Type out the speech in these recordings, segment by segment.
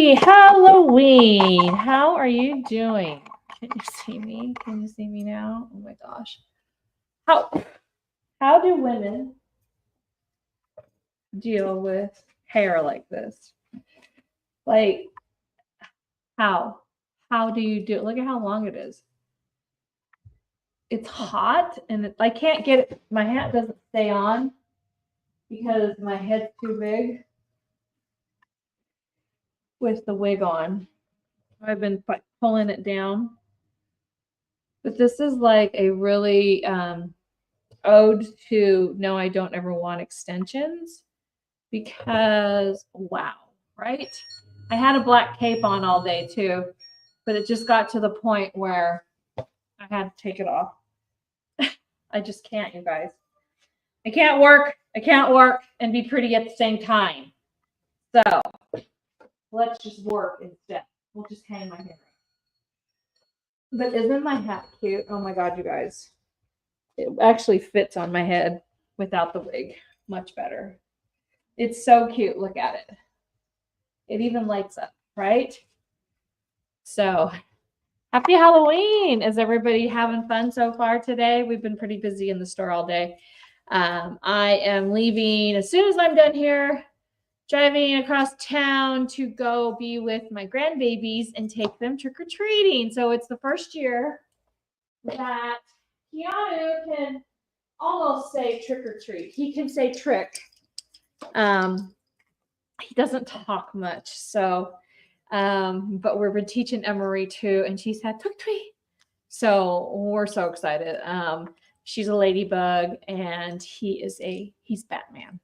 Happy Halloween. How are you doing? Can you see me? Can you see me now? Oh my gosh. How do women deal with hair like this? Like, how? How do you do it? Look at how long it is. It's hot and I can't get it. My hat doesn't stay on because my head's too big with the wig on. I've been pulling it down. But this is like a really ode to no, I don't ever want extensions because wow, right? I had a black cape on all day too, but it just got to the point where I had to take it off. I just can't, you guys. I can't work and be pretty at the same time. So let's just work instead. We'll just hang my hair. But isn't my hat cute? Oh my God, you guys. It actually fits on my head without the wig. Much better. It's so cute. Look at it. It even lights up, right? So happy Halloween. Is everybody having fun so far today? We've been pretty busy in the store all day. I am leaving as soon as I'm done here, driving across town to go be with my grandbabies and take them trick-or-treating. So it's the first year that Keanu can almost say trick-or-treat. He can say trick. He doesn't talk much. So, but we've been teaching Emery too, and she's had trick-or-treat. So we're so excited. She's a ladybug and he's Batman.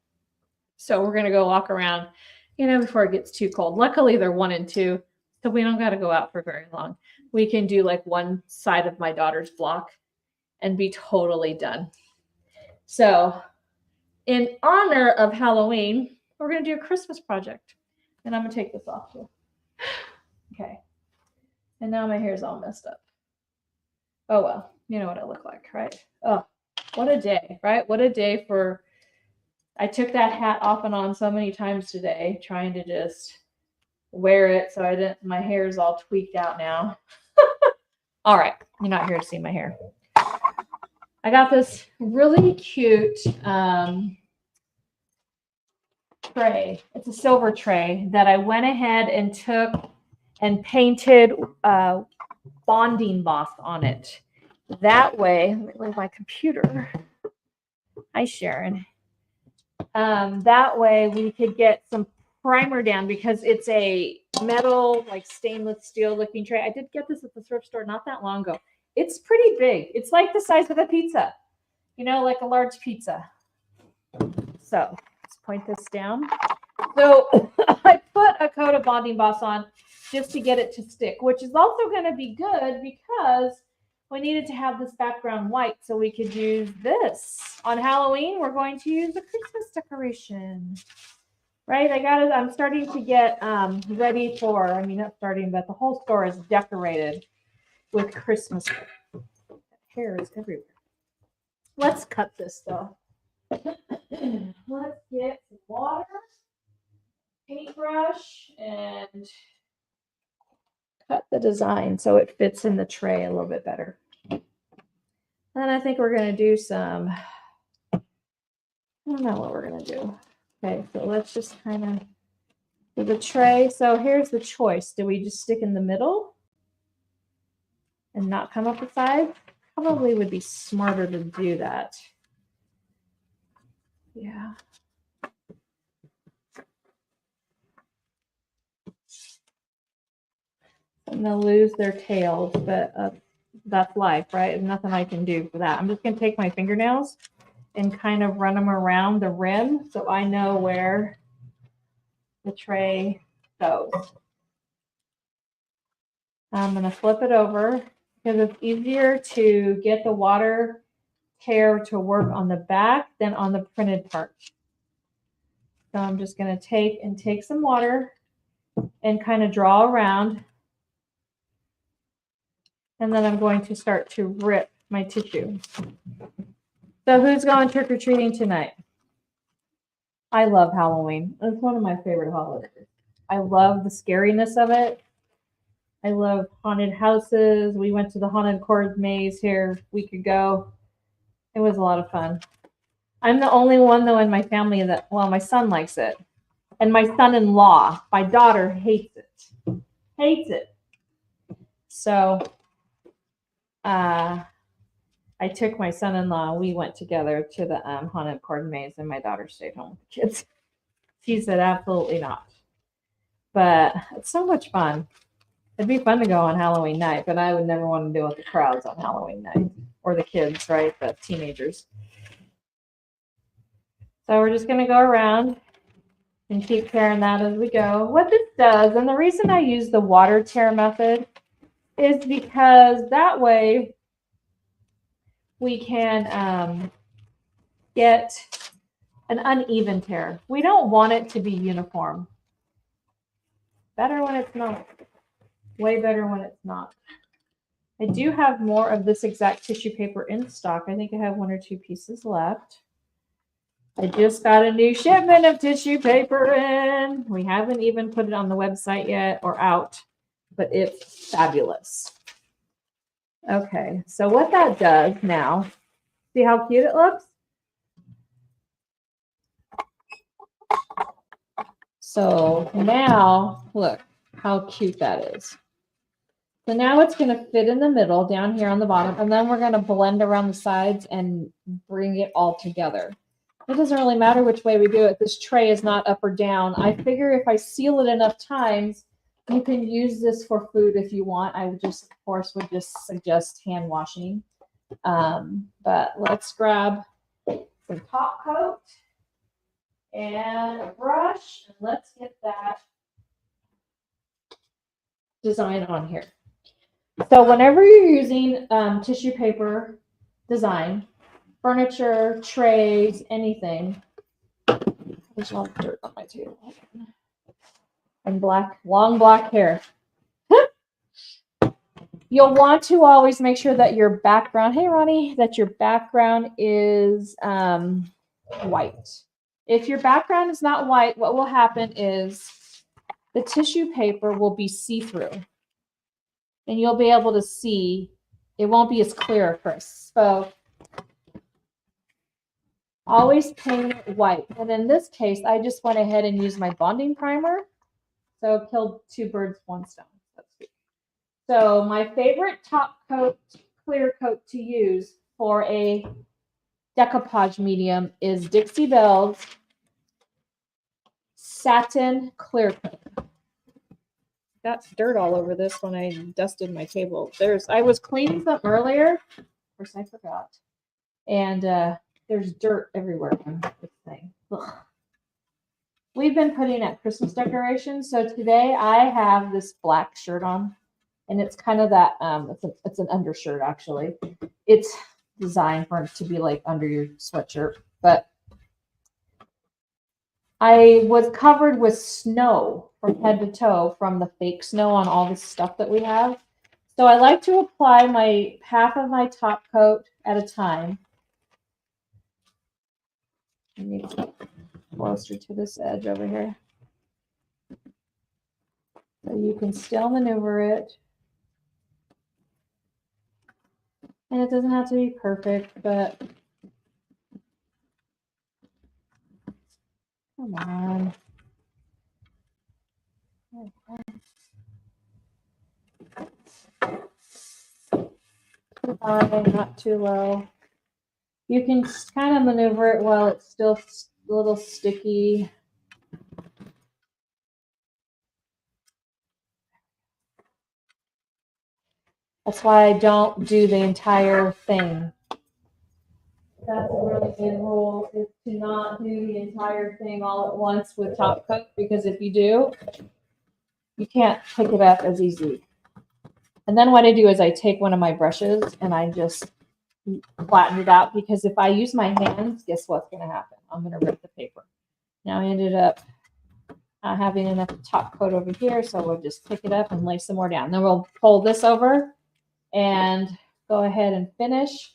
So we're going to go walk around, before it gets too cold. Luckily they're 1 and 2, so we don't got to go out for very long. We can do like one side of my daughter's block and be totally done. So in honor of Halloween, we're going to do a Christmas project. And I'm going to take this off too. Okay. And now my hair's all messed up. Oh, well, you know what I look like, right? Oh, what a day, right? What a day for, I took that hat off and on so many times today, trying to just wear it so my hair is all tweaked out now. All right. You're not here to see my hair. I got this really cute tray. It's a silver tray that I went ahead and took and painted bonding embossed on it. That way, let me leave my computer. Hi, Sharon. That way we could get some primer down because it's a metal, like stainless steel looking tray. I did get this at the thrift store not that long ago. It's pretty big. It's like the size of a pizza, like a large pizza. So let's point this down. So I put a coat of bonding emboss on just to get it to stick, which is also going to be good because we needed to have this background white so we could use this. On Halloween, we're going to use a Christmas decoration, right? I'm starting to get ready for, not starting, but the whole store is decorated with Christmas. Hair is everywhere. Let's cut this though. Let's get some water, paintbrush, and cut the design so it fits in the tray a little bit better. And I think we're going to do some, I don't know what we're going to do. Okay, so let's just kind of do the tray. So here's the choice. Do we just stick in the middle and not come up the side? Probably would be smarter to do that. Yeah. And they'll lose their tails, but that's life, right? There's nothing I can do for that. I'm just going to take my fingernails and kind of run them around the rim so I know where the tray goes. I'm going to flip it over because it's easier to get the water tear to work on the back than on the printed part. So I'm just going to take some water and kind of draw around. And then I'm going to start to rip my tissue. So who's going trick-or-treating tonight? I love Halloween. It's one of my favorite holidays. I love the scariness of it. I love haunted houses. We went to the haunted cord maze here a week ago. It was a lot of fun. I'm the only one though in my family that, well, my son likes it. And my son-in-law, my daughter hates it. Hates it. So I took my son-in-law. We went together to the haunted cord maze, and my daughter stayed home with the kids. She said absolutely not. But it's so much fun. It'd be fun to go on Halloween night, but I would never want to deal with the crowds on Halloween night. Or the kids, right? The teenagers. So we're just going to go around and keep tearing that as we go. What this does, and the reason I use the water tear method is because that way we can get an uneven tear. We don't want it to be uniform. Better when it's not. Way better when it's not. I do have more of this exact tissue paper in stock. I think I have 1 or 2 pieces left. I just got a new shipment of tissue paper in. We haven't even put it on the website yet or out, but it's fabulous. Okay, so what that does now, see how cute it looks? So now, look how cute that is. So now it's going to fit in the middle down here on the bottom, and then we're going to blend around the sides and bring it all together. It doesn't really matter which way we do it. This tray is not up or down. I figure if I seal it enough times, you can use this for food if you want. I would just, of course, would just suggest hand washing. But let's grab some top coat and a brush, and let's get that design on here. So whenever you're using tissue paper design, furniture, trays, anything. There's a lot of dirt on my table. And long black hair. You'll want to always make sure that your background, hey Ronnie, that your background is white. If your background is not white, what will happen is the tissue paper will be see-through. And you'll be able to see, it won't be as clear at first. So always paint it white. And in this case, I just went ahead and used my bonding primer. So killed 2 birds, 1 stone. So my favorite top coat, clear coat to use for a decoupage medium is Dixie Belle's Satin Clear Coat. Got dirt all over this when I dusted my table. I was cleaning something earlier. Of course, I forgot. And there's dirt everywhere on this thing. Ugh. We've been putting up Christmas decorations. So today I have this black shirt on. And it's kind of that, it's an undershirt actually. It's designed for it to be like under your sweatshirt. But I was covered with snow from head to toe from the fake snow on all the stuff that we have. So I like to apply half of my top coat at a time. I need to get closer to this edge over here. So you can still maneuver it. And it doesn't have to be perfect, but come on. Too high, not too low. You can kind of maneuver it while it's still a little sticky. That's why I don't do the entire thing. That's a really good rule, is to not do the entire thing all at once with top coat, because if you do, you can't pick it up as easy. And then what I do is I take one of my brushes and I just flatten it out, because if I use my hands, guess what's going to happen? I'm going to rip the paper. Now I ended up not having enough top coat over here, so we'll just pick it up and lay some more down. Then we'll fold this over and go ahead and finish.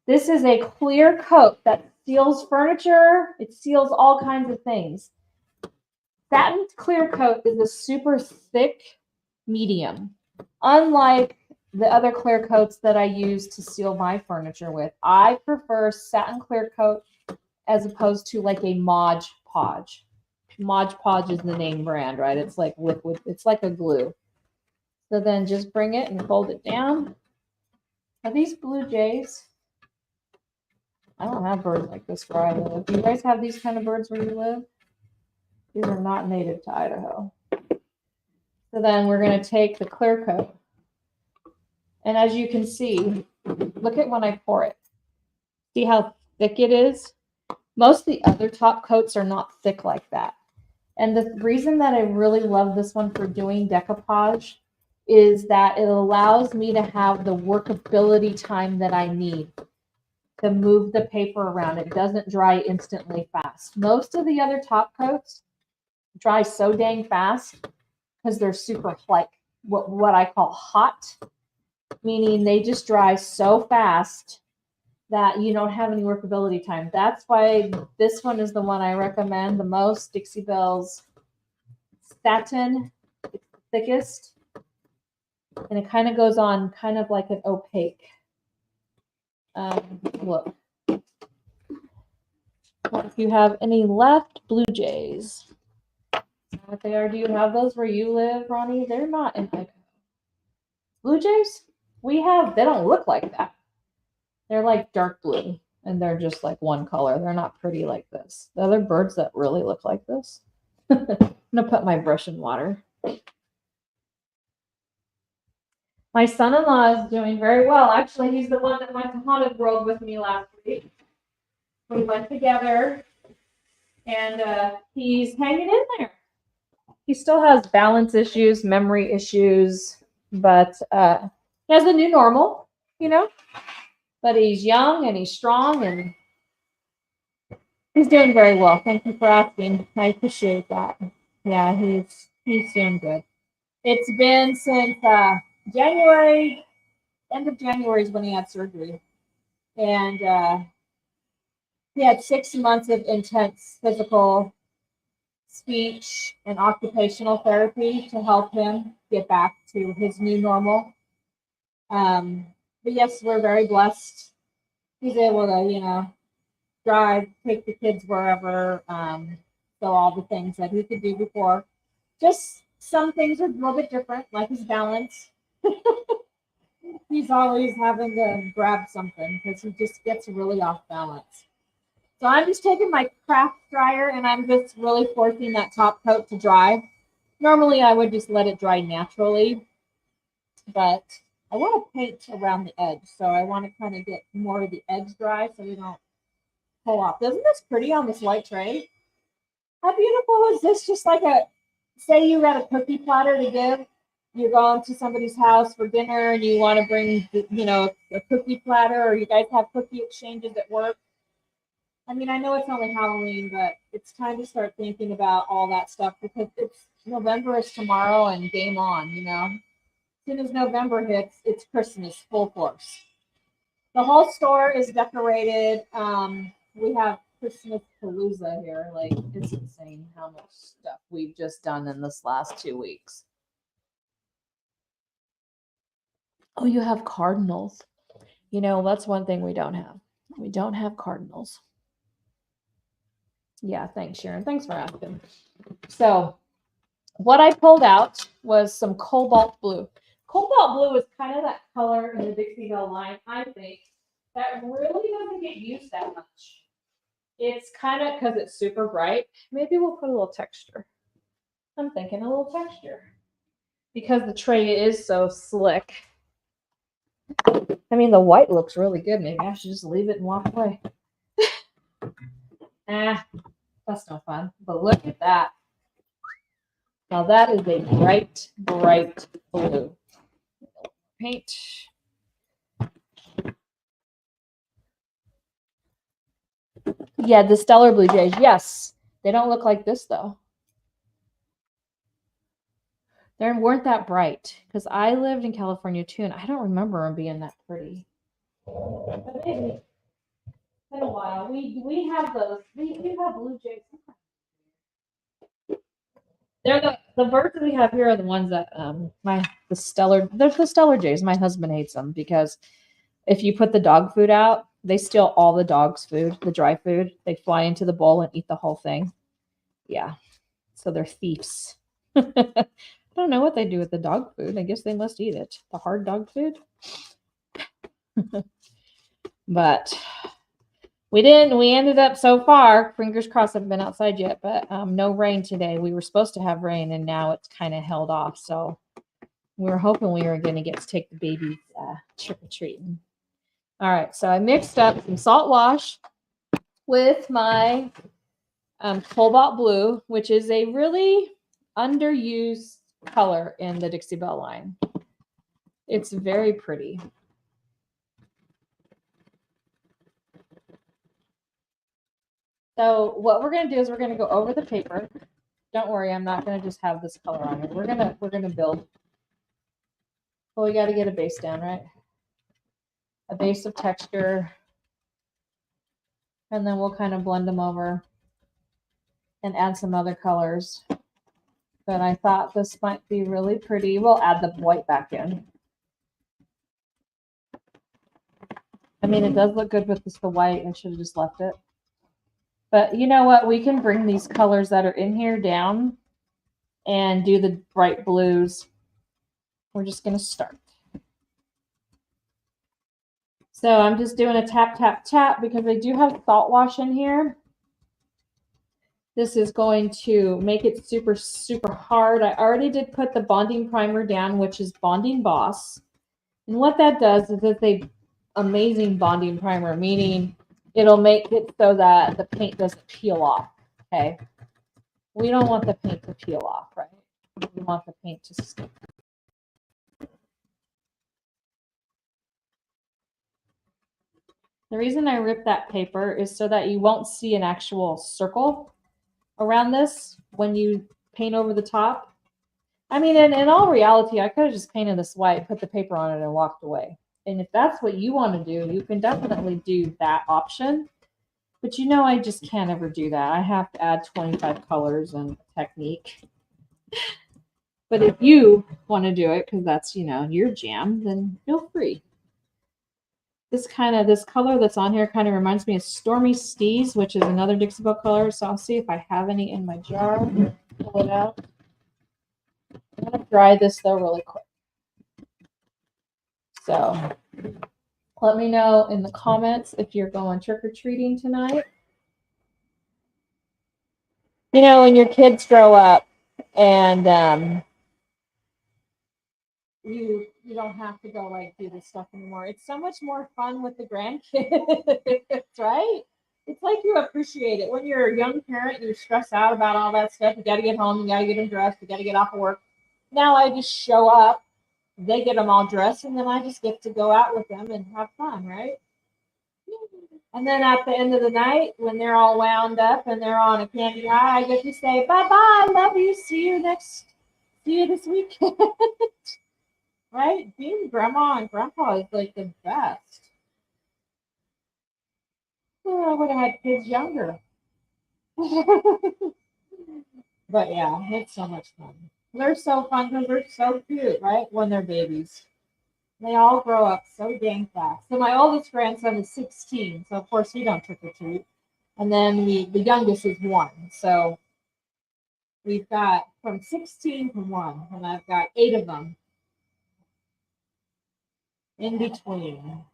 This is a clear coat that seals furniture. It seals all kinds of things. Satin clear coat is a super thick medium. Unlike the other clear coats that I use to seal my furniture with, I prefer satin clear coat as opposed to like a Mod Podge. Mod Podge is the name brand, right? It's like liquid, it's like a glue. So then just bring it and fold it down. Are these blue jays? I don't have birds like this where I live. Do you guys have these kind of birds where you live? These are not native to Idaho. So then we're going to take the clear coat. And as you can see, look at when I pour it. See how thick it is? Most of the other top coats are not thick like that. And the reason that I really love this one for doing decoupage is that it allows me to have the workability time that I need to move the paper around. It doesn't dry instantly fast. Most of the other top coats dry so dang fast because they're super like what I call hot, meaning they just dry so fast that you don't have any workability time. That's why this one is the one I recommend the most. Dixie Belle's satin, it's the thickest, and it kind of goes on kind of like an opaque. Look. If you have any left, Blue Jays. What they are? Do you have those where you live, Ronnie? They're not in Idaho. Blue Jays? We have. They don't look like that. They're like dark blue, and they're just like one color. They're not pretty like this. The other birds that really look like this. I'm gonna put my brush in water. My son-in-law is doing very well. Actually, he's the one that went to Haunted World with me last week. We went together, and he's hanging in there. He still has balance issues, memory issues, but he has a new normal, you know. But he's young and he's strong and he's doing very well. Thank you for asking. I appreciate that. Yeah, he's doing good. It's been since January, end of January is when he had surgery, and he had 6 months of intense physical, speech, and occupational therapy to help him get back to his new normal. But yes, we're very blessed. He's able to, drive, take the kids wherever, so all the things that he could do before. Just some things are a little bit different, like his balance. He's always having to grab something because he just gets really off balance. So I'm just taking my craft dryer and I'm just really forcing that top coat to dry. Normally I would just let it dry naturally, but I want to paint around the edge. So I want to kind of get more of the edge dry so we don't pull off. Isn't this pretty on this white tray? How beautiful is this? Just like say you got a cookie platter to give. You're going to somebody's house for dinner and you want to bring, a cookie platter, or you guys have cookie exchanges at work. I mean, I know it's only Halloween, but it's time to start thinking about all that stuff because it's November is tomorrow and game on, As soon as November hits, it's Christmas full force. The whole store is decorated. We have Christmas Palooza here. Like, it's insane how much stuff we've just done in this last 2 weeks. Oh, you have cardinals. That's one thing we don't have. We don't have cardinals. Yeah, thanks, Sharon. Thanks for asking. So what I pulled out was some cobalt blue. Cobalt blue is kind of that color in the Dixie Belle line, I think, that really doesn't get used that much. It's kind of because it's super bright. Maybe we'll put a little texture. I'm thinking a little texture. Because the tray is so slick. I mean, the white looks really good. Maybe I should just leave it and walk away. That's no fun. But look at that. Now that is a bright, bright blue. Paint. Yeah, the Stellar Blue Jays. Yes. They don't look like this, though. They weren't that bright because I lived in California, too, and I don't remember them being that pretty. But maybe. It's been a while. We have those. We have Blue Jays. They're the birds that we have here are the ones that they're the Stellar Jays. My husband hates them because if you put the dog food out, they steal all the dog's food, the dry food. They fly into the bowl and eat the whole thing. Yeah. So they're thieves. I don't know what they do with the dog food. I guess they must eat it. The hard dog food. But we didn't. We ended up so far, fingers crossed, haven't been outside yet, but no rain today. We were supposed to have rain and now it's kind of held off. So we were hoping we were going to get to take the babies trick-or-treating. All right. So I mixed up some salt wash with my cobalt blue, which is a really underused color in the Dixie Belle line. It's very pretty. So what we're going to do is we're going to go over the paper. Don't worry, I'm not going to just have this color on it. We're going to build. Well, we got to get a base down, right? A base of texture. And then we'll kind of blend them over and add some other colors. But I thought this might be really pretty. We'll add the white back in. I mean, it does look good with just the white. I should have just left it. But you know what? We can bring these colors that are in here down and do the bright blues. We're just going to start. So I'm just doing a tap, tap, tap because I do have salt wash in here. This is going to make it super, super hard. I already did put the bonding primer down, which is Bonding Boss. And what that does is it's a amazing bonding primer, meaning it'll make it so that the paint doesn't peel off, okay? We don't want the paint to peel off, right? We want the paint to stick. The reason I ripped that paper is so that you won't see an actual circle around this when you paint over the top. I mean, in all reality, I could have just painted this white, put the paper on it, and walked away. And if that's what you want to do, you can definitely do that option. But you know, I just can't ever do that. I have to add 25 colors and technique. But if you want to do it, because that's, you know, your jam, then feel free. This color that's on here kind of reminds me of Stormy Steez, which is another Dixie Belle color. So I'll see if I have any in my jar. Pull it out. I'm going to dry this, though, really quick. So let me know in the comments if you're going trick-or-treating tonight. You know, when your kids grow up and you don't have to go like do this stuff anymore. It's so much more fun with the grandkids, right? It's like you appreciate it. When you're a young parent, you stress out about all that stuff. You got to get home. You got to get them dressed. You got to get off of work. Now I just show up. They get them all dressed, and then I just get to go out with them and have fun, right? And then at the end of the night, when they're all wound up and they're on a candy high, I get to say, bye-bye, love you, see you this weekend. Right? Being grandma and grandpa is like the best. Oh, I would have had kids younger. But yeah, it's so much fun. They're so fun because they're so cute, right? When they're babies. They all grow up so dang fast. So my oldest grandson is 16, so of course we don't trick or treat. And then the youngest is 1. So we've got from 16 to 1, and I've got 8 of them in between.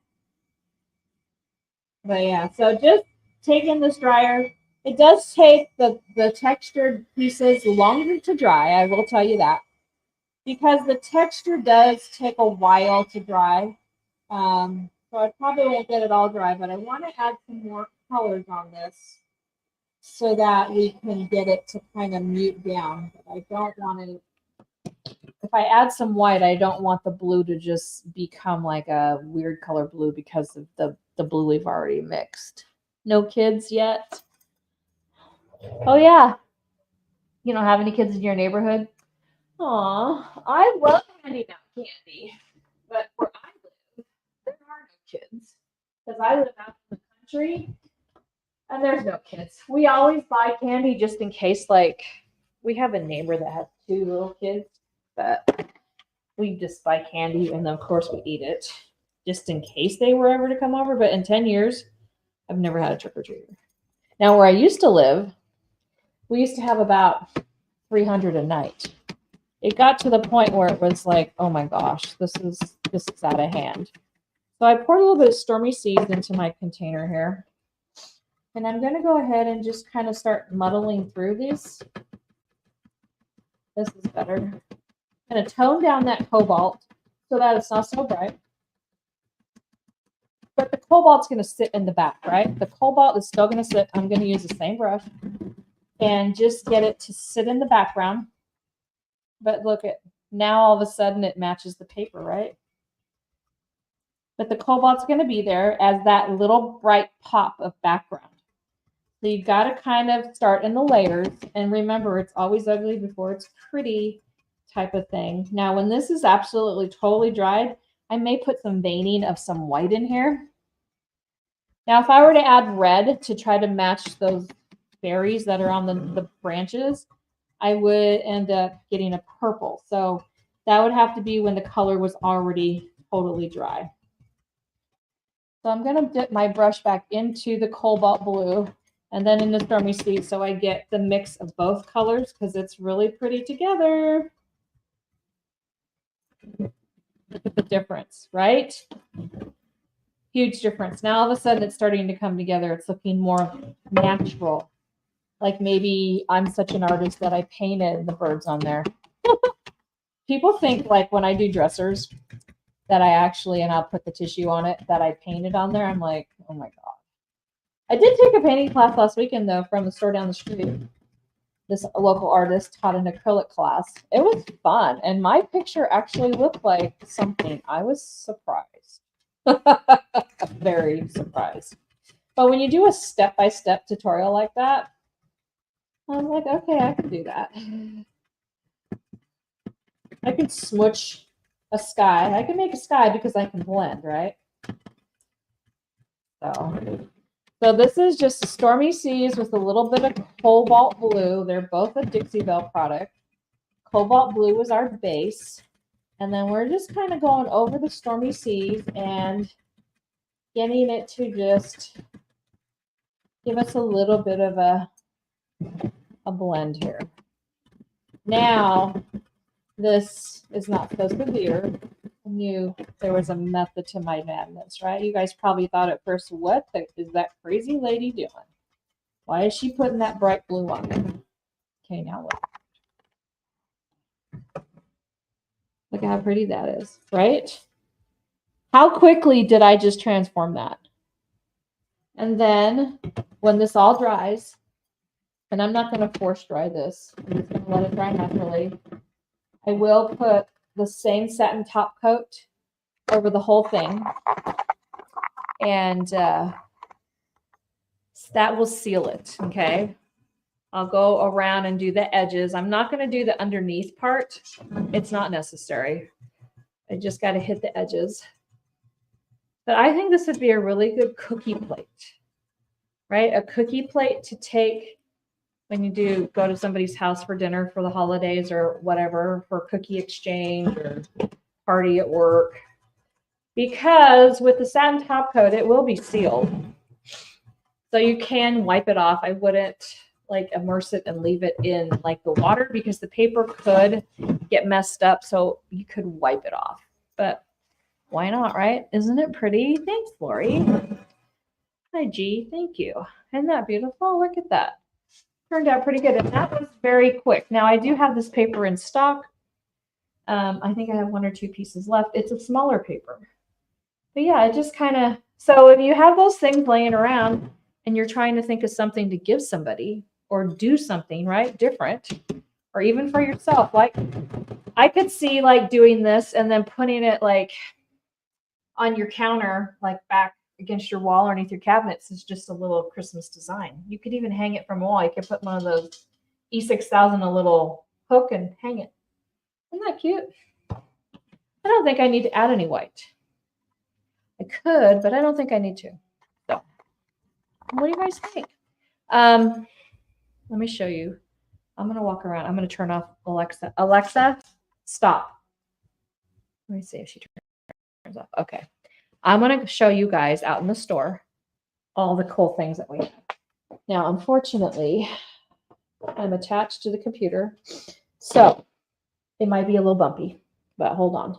But yeah, so just taking this dryer. It does take the textured pieces longer to dry, I will tell you that. Because the texture does take a while to dry. So I probably won't get it all dry, but I want to add some more colors on this so that we can get it to kind of mute down. But I don't want to, if I add some white, I don't want the blue to just become like a weird color blue because of the blue we've already mixed. No kids yet? Oh, yeah. You don't have any kids in your neighborhood? Aw, I love handing out candy. But where I live, there are no kids. Because I live out in the country, and there's no kids. We always buy candy just in case, like, we have a neighbor that has 2 little kids, but we just buy candy and then of course we eat it just in case they were ever to come over. But in 10 years, I've never had a trick-or-treater. Now where I used to live, we used to have about 300 a night. It got to the point where it was like, oh my gosh, this is out of hand. So I poured a little bit of Stormy Seeds into my container here. And I'm going to go ahead and just kind of start muddling through these. This is better. I'm going to tone down that cobalt so that it's not so bright. But the cobalt's going to sit in the back, right? The cobalt is still going to sit. I'm going to use the same brush and just get it to sit in the background. But look at now, all of a sudden it matches the paper, right? But the cobalt's going to be there as that little bright pop of background. So you got to kind of start in the layers. And remember, it's always ugly before it's pretty type of thing. Now, when this is absolutely totally dried, I may put some veining of some white in here. Now, if I were to add red to try to match those berries that are on the branches, I would end up getting a purple. So that would have to be when the color was already totally dry. So I'm going to dip my brush back into the cobalt blue and then in the Stormy Seeds so I get the mix of both colors because it's really pretty together. Look at the difference, right? Huge difference. Now all of a sudden it's starting to come together. It's looking more natural. Like maybe I'm such an artist that I painted the birds on there. People think like when I do dressers that I actually, and I'll put the tissue on it, that I painted on there. I'm like, oh my God. I did take a painting class last weekend though from the store down the street. This local artist taught an acrylic class. It was fun. And my picture actually looked like something. I was surprised. Very surprised. But when you do a step-by-step tutorial like that, I'm like, okay, I can do that. I can smooch a sky. I can make a sky because I can blend, right? So this is just a Stormy Seas with a little bit of cobalt blue. They're both a Dixie Belle product. Cobalt blue is our base. And then we're just kind of going over the Stormy Seas and getting it to just give us a little bit of a blend here. Now, this is not so severe. I knew there was a method to my madness, right? You guys probably thought at first, what is that crazy lady doing? Why is she putting that bright blue on there? Okay, now look. Look at how pretty that is, right? How quickly did I just transform that? And then when this all dries, and I'm not going to force dry this, I'm just going to let it dry naturally. I will put the same satin top coat over the whole thing. And that will seal it, okay? I'll go around and do the edges. I'm not going to do the underneath part. It's not necessary. I just got to hit the edges. But I think this would be a really good cookie plate, right? A cookie plate to take when you do go to somebody's house for dinner for the holidays or whatever, for cookie exchange or party at work. Because with the satin top coat, it will be sealed. So you can wipe it off. I wouldn't like immerse it and leave it in like the water because the paper could get messed up. So you could wipe it off. But why not, right? Isn't it pretty? Thanks, Lori. Hi, G. Thank you. Isn't that beautiful? Look at that. Turned out pretty good. And that was very quick. Now, I do have this paper in stock. I think I have 1 or 2 pieces left. It's a smaller paper. But yeah, it just kind of, so if you have those things laying around and you're trying to think of something to give somebody or do something, right, different, or even for yourself, like I could see like doing this and then putting it like on your counter, like back against your wall underneath your cabinets is just a little Christmas design. You could even hang it from a wall. You could put one of those E6000, a little hook and hang it. Isn't that cute? I don't think I need to add any white. I could, but I don't think I need to. So, what do you guys think? Let me show you. I'm going to walk around. I'm going to turn off Alexa. Alexa, stop. Let me see if she turns off. Okay. I'm going to show you guys out in the store all the cool things that we have. Now, unfortunately, I'm attached to the computer, so it might be a little bumpy, but hold on.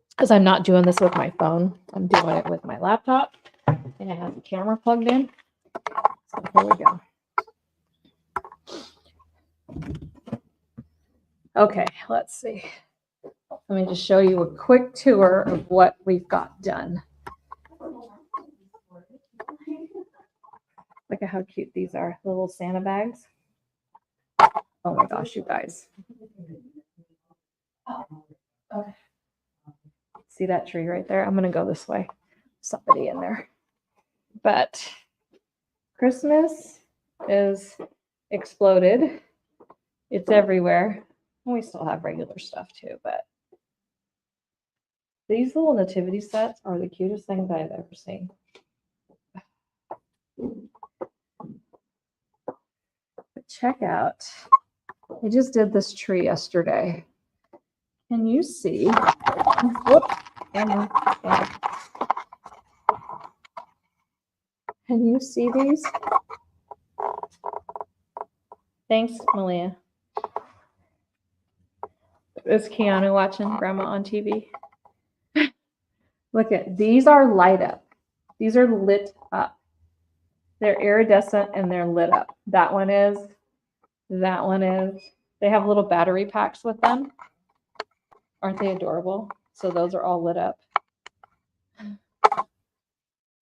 Because I'm not doing this with my phone. I'm doing it with my laptop, and I have the camera plugged in. So here we go. Okay, let's see. Let me just show you a quick tour of what we've got done. Look at how cute these are, the little Santa bags. Oh my gosh, you guys. Okay. See that tree right there? I'm going to go this way. Somebody in there. But Christmas is exploded. It's everywhere. We still have regular stuff too, but these little nativity sets are the cutest things I've ever seen. But check out. I just did this tree yesterday. Can you see? Whoop, and. Can you see these? Thanks, Malia. Is Keanu watching Grandma on TV? Look at these are light up. These are lit up. They're iridescent and they're lit up. That one is. That one is. They have little battery packs with them. Aren't they adorable? So those are all lit up.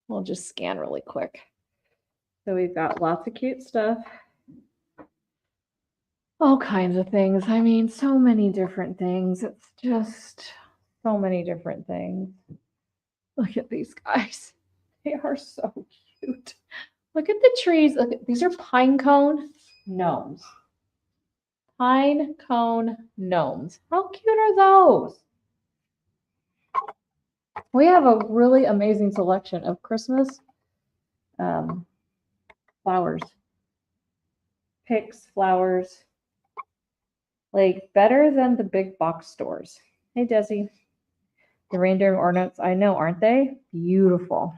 We'll just scan really quick. So we've got lots of cute stuff. All kinds of things. I mean, so many different things. It's just so many different things. Look at these guys. They are so cute. Look at the trees. Look at, these are pine cone gnomes. Pine cone gnomes. How cute are those? We have a really amazing selection of Christmas flowers. Picks, flowers. Like better than the big box stores. Hey, Desi. The reindeer ornaments, I know, aren't they? Beautiful.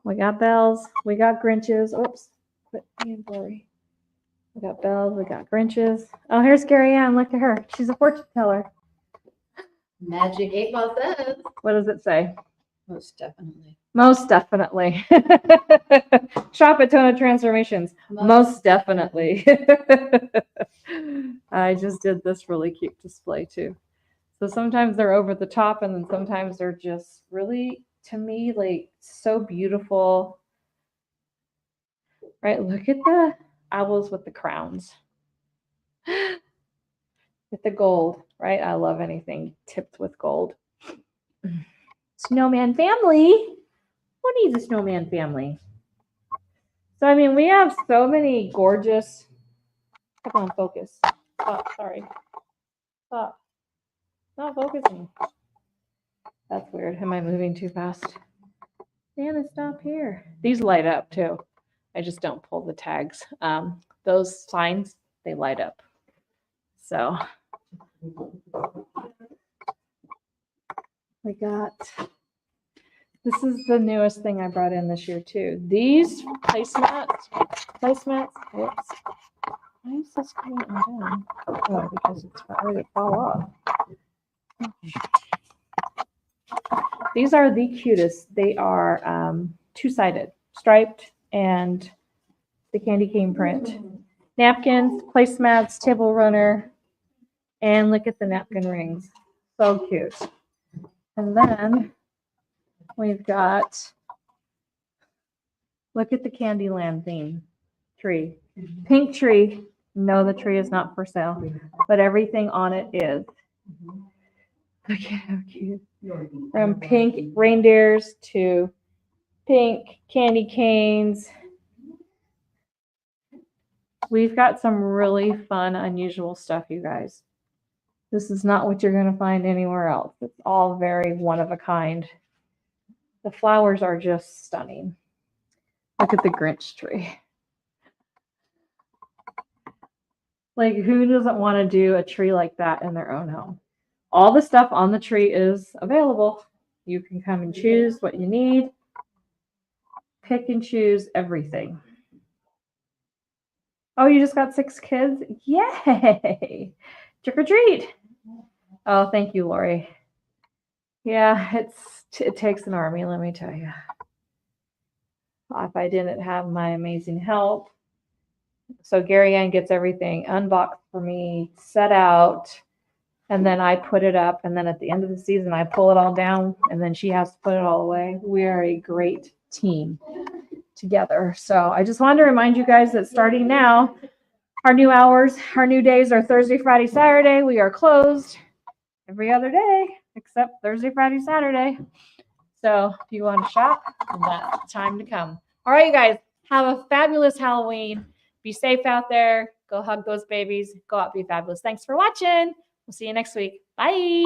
We got bells. We got Grinches. Oops. Quit being blurry. We got bells. We got Grinches. Oh, here's Gary Ann. Look at her. She's a fortune teller. Magic 8 Ball says. What does it say? Most definitely. Most definitely. Shop at Tona Transformations. Most definitely. I just did this really cute display too. So sometimes they're over the top and then sometimes they're just really, to me, like so beautiful. Right? Look at the owls with the crowns. With the gold, right? I love anything tipped with gold. Snowman family. Who needs a snowman family? So, I mean, we have so many gorgeous. Come on, focus. Stop, sorry. Stop. Not focusing. That's weird. Am I moving too fast? Santa, stop here. These light up too. I just don't pull the tags. Those signs, they light up. So we got, this is the newest thing I brought in this year too. These placemats, whoops. Why is this coming undone? Oh, because it's ready to fall off. These are the cutest. They are two-sided, striped, and the candy cane print. Napkins, placemats, table runner, and look at the napkin rings. So cute. And then we've got, look at the Candyland theme tree. Pink tree. No, the tree is not for sale, but everything on it is. Look at how cute. From pink reindeers to pink candy canes. We've got some really fun, unusual stuff, you guys. This is not what you're going to find anywhere else. It's all very one of a kind. The flowers are just stunning. Look at the Grinch tree. Like, who doesn't want to do a tree like that in their own home? All the stuff on the tree is available. You can come and choose what you need. Pick and choose everything. Oh, you just got 6 kids? Yay! Trick or treat. Oh, thank you, Lori. Yeah, it takes an army, let me tell you. If I didn't have my amazing help. So Gary Ann gets everything unboxed for me, set out, and then I put it up. And then at the end of the season, I pull it all down, and then she has to put it all away. We are a great team together. So I just wanted to remind you guys that starting now, our new hours, our new days are Thursday, Friday, Saturday. We are closed every other day except Thursday, Friday, Saturday. So if you want to shop, that's time to come. All right, you guys, have a fabulous Halloween. Be safe out there. Go hug those babies. Go out, be fabulous. Thanks for watching. We'll see you next week. Bye.